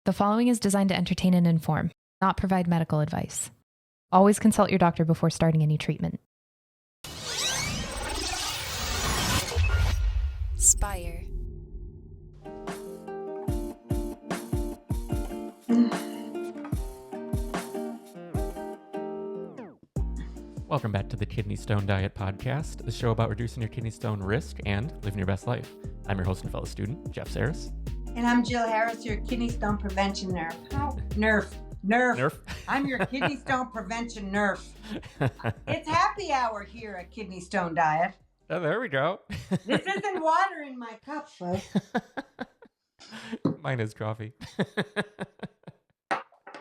The following is designed to entertain and inform, not provide medical advice. Always consult your doctor before starting any treatment. Spire. Welcome back to the Kidney Stone Diet Podcast, the show about reducing your kidney stone risk and living your best life. I'm your host and fellow student, Jeff Saris. And I'm Jill Harris, your kidney stone prevention nerf. I'm your kidney stone prevention nerf. It's happy hour here at Kidney Stone Diet. Oh, there we go. This isn't water in my cup, folks. Mine is coffee.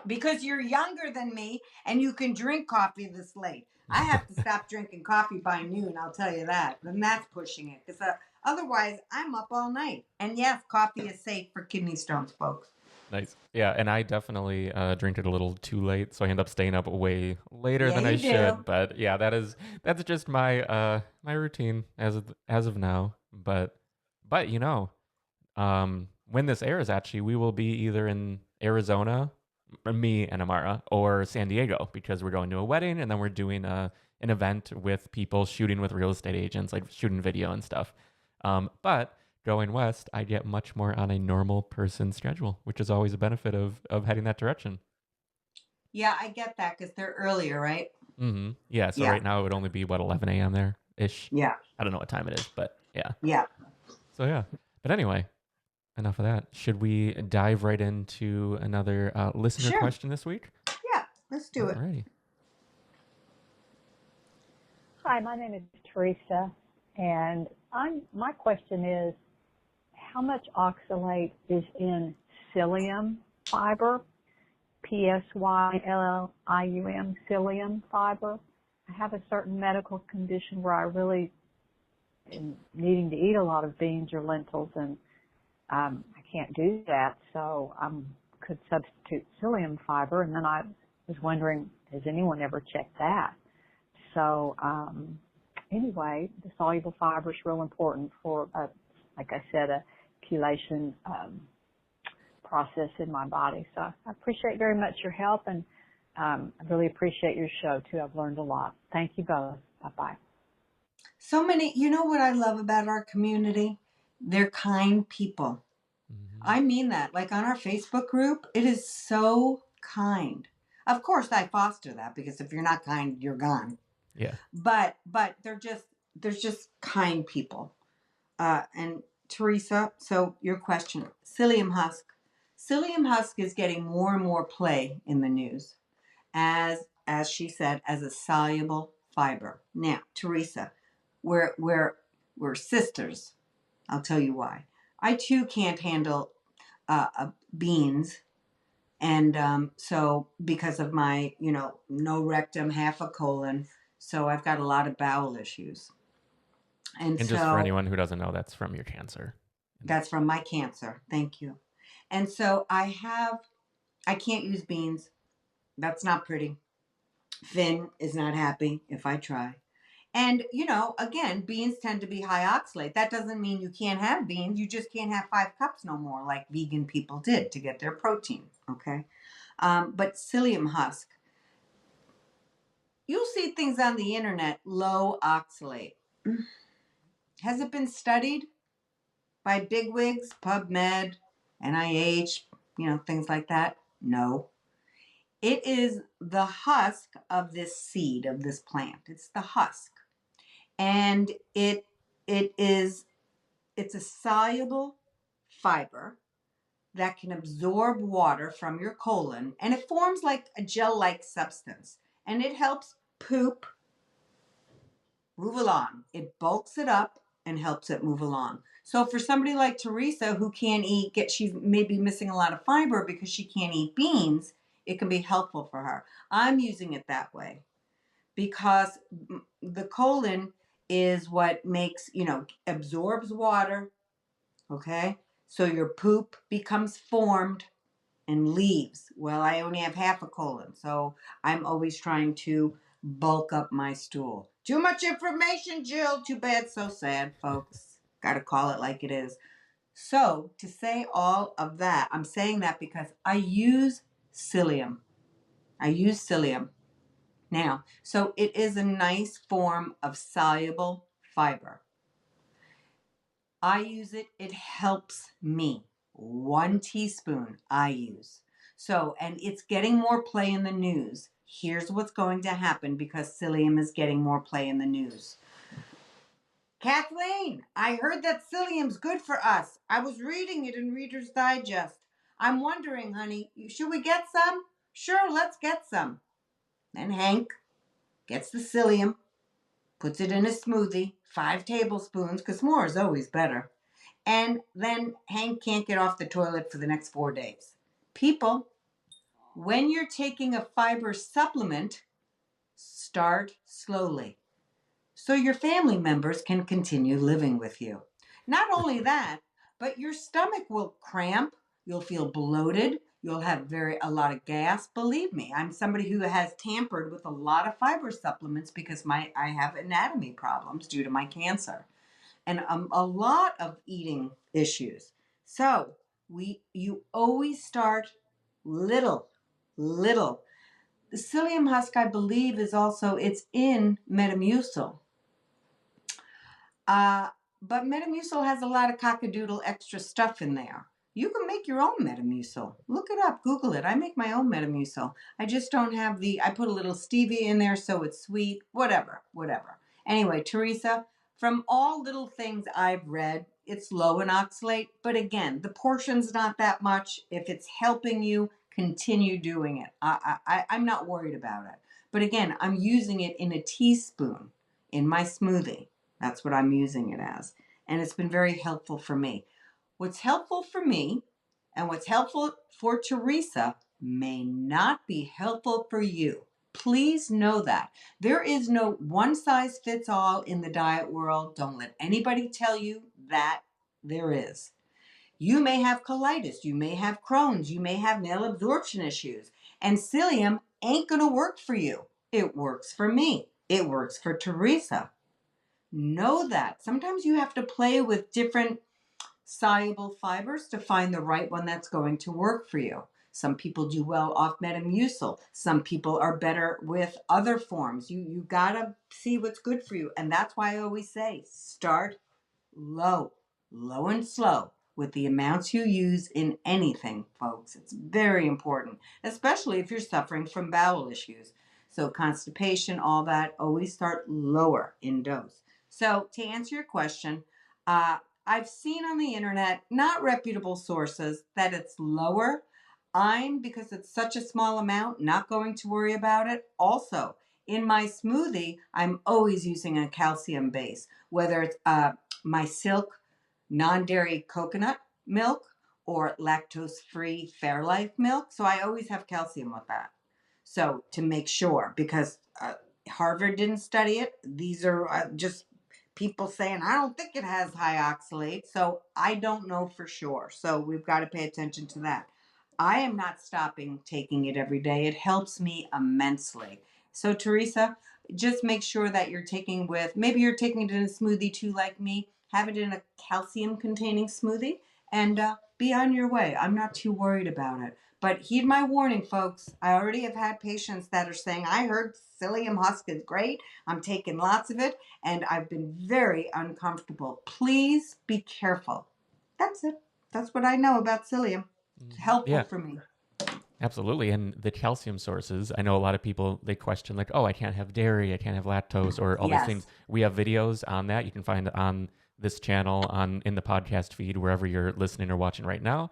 Because you're younger than me and you can drink coffee this late. I have to stop drinking coffee by noon, I'll tell you that. And that's pushing it. Because otherwise, I'm up all night. And yes, coffee is safe for kidney stones, folks. Nice. Yeah, and I definitely drink it a little too late, so I end up staying up way later than I should. But yeah, that's just my my routine as of now. But you know, when this airs, actually, we will be either in Arizona, me and Amara, or San Diego, because we're going to a wedding and then we're doing an event with people shooting with real estate agents, like shooting video and stuff. But going west, I get much more on a normal person schedule, which is always a benefit of heading that direction. Yeah, I get that because they're earlier, right? Mm-hmm. Yeah, so right now it would only be, 11 a.m. there-ish? Yeah. I don't know what time it is, but yeah. Yeah. So yeah. But anyway, enough of that. Should we dive right into another listener question this week? Yeah, let's do it. Alrighty. Hi, my name is Teresa, and my question is, how much oxalate is in psyllium fiber? Psyllium, psyllium fiber. I have a certain medical condition where I really am needing to eat a lot of beans or lentils, and I can't do that, so I could substitute psyllium fiber. And then I was wondering, has anyone ever checked that? So anyway, the soluble fiber is real important for, like I said, a chelation process in my body. So I appreciate very much your help, and I really appreciate your show, too. I've learned a lot. Thank you both. Bye-bye. So many, you know what I love about our community? They're kind people. Mm-hmm. I mean that. Like on our Facebook group, it is so kind. Of course, I foster that because if you're not kind, you're gone. Yeah. But they're just kind people. And Teresa, so your question, Syum Husk. Syum Husk is getting more and more play in the news as she said, as a soluble fiber. Now, Teresa, we're sisters. I'll tell you why. I too can't handle beans, and so because of my, no rectum, half a colon, so I've got a lot of bowel issues. And just for anyone who doesn't know, that's from your cancer. That's from my cancer. Thank you. And so I can't use beans. That's not pretty. Finn is not happy if I try. And, again, beans tend to be high oxalate. That doesn't mean you can't have beans. You just can't have 5 cups no more like vegan people did to get their protein, okay? But psyllium husk. You'll see things on the internet, low oxalate. Has it been studied by bigwigs, PubMed, NIH, things like that? No. It is the husk of this seed, of this plant. It's the husk. And it's a soluble fiber that can absorb water from your colon, and it forms like a gel-like substance, and it helps poop move along. It bulks it up and helps it move along. So for somebody like Teresa who can't she's maybe missing a lot of fiber because she can't eat beans, it can be helpful for her. I'm using it that way because the colon is what makes, absorbs water, okay? So your poop becomes formed and leaves. Well, I only have half a colon, so I'm always trying to bulk up my stool. Too much information, Jill. Too bad, so sad, folks. Got to call it like it is. So to say all of that, I'm saying that because I use psyllium. I use psyllium now. So it is a nice form of soluble fiber. I use it. It helps me. 1 teaspoon I use. So, and it's getting more play in the news. Here's what's going to happen because psyllium is getting more play in the news. Kathleen, I heard that psyllium's good for us. I was reading it in Reader's Digest. I'm wondering, honey, should we get some? Sure, let's get some. Then Hank gets the psyllium, puts it in a smoothie, 5 tablespoons, because more is always better. And then Hank can't get off the toilet for the next 4 days. People, when you're taking a fiber supplement, start slowly so your family members can continue living with you. Not only that, but your stomach will cramp, you'll feel bloated, you'll have a lot of gas. Believe me, I'm somebody who has tampered with a lot of fiber supplements because I have anatomy problems due to my cancer and a lot of eating issues. So you always start little. The psyllium husk, I believe, it's in Metamucil. But Metamucil has a lot of cockadoodle extra stuff in there. You can make your own Metamucil. Look it up, Google it. I make my own Metamucil. I just don't have I put a little stevia in there so it's sweet, whatever. Anyway, Teresa, from all little things I've read, it's low in oxalate. But again, the portion's not that much. If it's helping you, continue doing it. I'm not worried about it. But again, I'm using it in a teaspoon in my smoothie. That's what I'm using it as. And it's been very helpful for me. What's helpful for me and what's helpful for Teresa may not be helpful for you. Please know that. There is no one size fits all in the diet world. Don't let anybody tell you that there is. You may have colitis, you may have Crohn's, you may have nail absorption issues, and psyllium ain't going to work for you. It works for me. It works for Teresa. Know that. Sometimes you have to play with different soluble fibers to find the right one that's going to work for you. Some people do well off Metamucil. Some people are better with other forms. You got to see what's good for you. And that's why I always say start low and slow with the amounts you use in anything, folks. It's very important, especially if you're suffering from bowel issues. So constipation, all that, always start lower in dose. So to answer your question, I've seen on the internet, not reputable sources, that it's lower. Because it's such a small amount, not going to worry about it. Also, in my smoothie, I'm always using a calcium base, whether it's my Silk non-dairy coconut milk or lactose-free Fairlife milk. So I always have calcium with that. So to make sure, because Harvard didn't study it. These are just people saying, I don't think it has high oxalate. So I don't know for sure. So we've got to pay attention to that. I am not stopping taking it every day. It helps me immensely. So Teresa, just make sure that you're taking maybe you're taking it in a smoothie too, like me. Have it in a calcium containing smoothie and be on your way. I'm not too worried about it. But heed my warning, folks. I already have had patients that are saying, I heard Syum Husk is great. I'm taking lots of it, and I've been very uncomfortable. Please be careful. That's it. That's what I know about psyllium. It's helpful for me. Absolutely. And the calcium sources, I know a lot of people, they question like, oh, I can't have dairy, I can't have lactose, or all these things. We have videos on that. You can find on this channel, in the podcast feed, wherever you're listening or watching right now,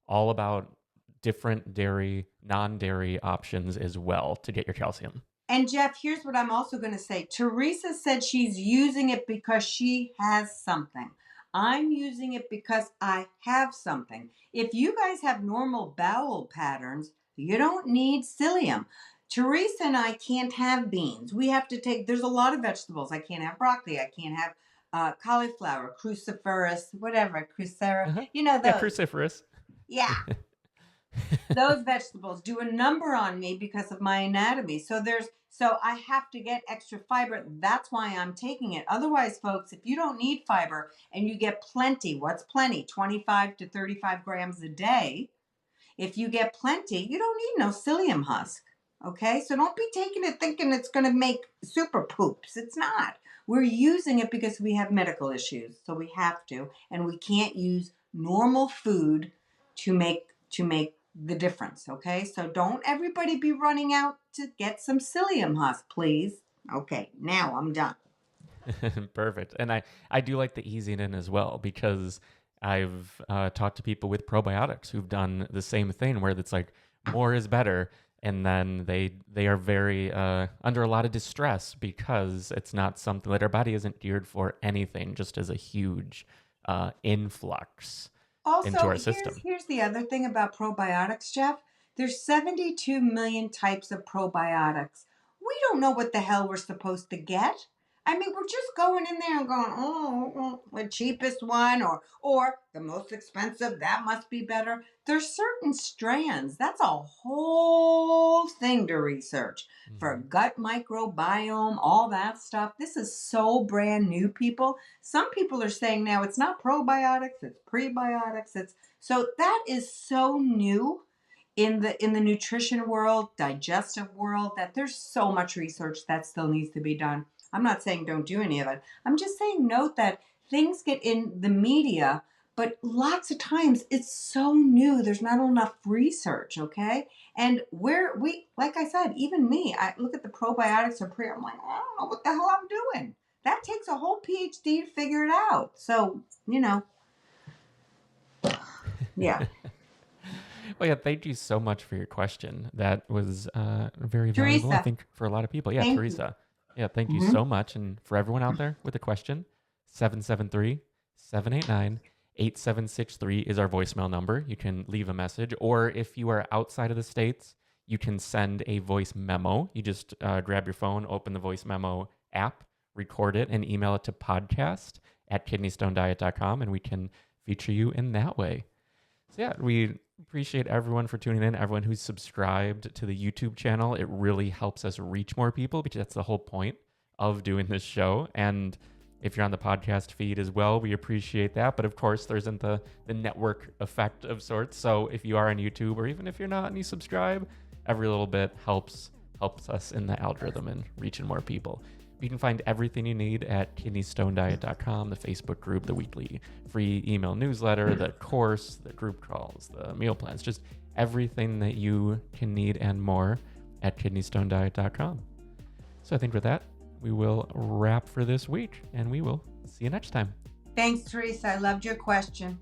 all about different dairy, non-dairy options as well to get your calcium. And Jeff, here's what I'm also going to say. Teresa said she's using it because she has something. I'm using it because I have something. If you guys have normal bowel patterns, you don't need psyllium. Teresa and I can't have beans. We have to there's a lot of vegetables. I can't have broccoli. I can't have cauliflower, cruciferous, whatever, crucera. You know those. Yeah, cruciferous. Yeah. Those vegetables do a number on me because of my anatomy. So I have to get extra fiber. That's why I'm taking it. Otherwise, folks, if you don't need fiber and you get plenty, what's plenty? 25 to 35 grams a day. If you get plenty, you don't need no psyllium husk. Okay? So don't be taking it thinking it's going to make super poops. It's not. We're using it because we have medical issues. So we have to. And we can't use normal food to make the difference. Okay? So don't everybody be running out to get some psyllium husk, please. Okay, now I'm done. Perfect. And I do like the easing in as well, because I've talked to people with probiotics who've done the same thing, where it's like more is better. And then they are very under a lot of distress because it's not something that our body isn't geared for anything, just as a huge influx into our system. Here's the other thing about probiotics, Jeff. There's 72 million types of probiotics. We don't know what the hell we're supposed to get. I mean, we're just going in there and going, the cheapest one or the most expensive, that must be better. There's certain strands. That's a whole thing to research for gut microbiome, all that stuff. This is so brand new, people. Some people are saying now it's not probiotics, it's prebiotics. So that is so new in the nutrition world, digestive world, that there's so much research that still needs to be done. I'm not saying don't do any of it. I'm just saying note that things get in the media, but lots of times it's so new. There's not enough research, okay? And like I said, even me, I look at the probiotics or I'm like, I don't know what the hell I'm doing. That takes a whole PhD to figure it out. So, yeah. Well, yeah, thank you so much for your question. That was very Teresa. valuable, I think, for a lot of people. Yeah, Thank Teresa. you. Yeah, thank you so much. And for everyone out there with a question, 773-789-8763 is our voicemail number. You can leave a message. Or if you are outside of the States, you can send a voice memo. You just grab your phone, open the voice memo app, record it, and email it to podcast@kidneystonediet.com, and we can feature you in that way. So yeah, we appreciate everyone for tuning in, everyone who's subscribed to the YouTube channel. It really helps us reach more people, because that's the whole point of doing this show. And if you're on the podcast feed as well, we appreciate that. But of course, there isn't the network effect of sorts. So if you are on YouTube, or even if you're not and you subscribe, every little bit helps us in the algorithm and reaching more people. You can find everything you need at kidneystonediet.com, the Facebook group, the weekly free email newsletter, the course, the group calls, the meal plans, just everything that you can need and more at kidneystonediet.com. So I think with that, we will wrap for this week, and we will see you next time. Thanks, Teresa. I loved your question.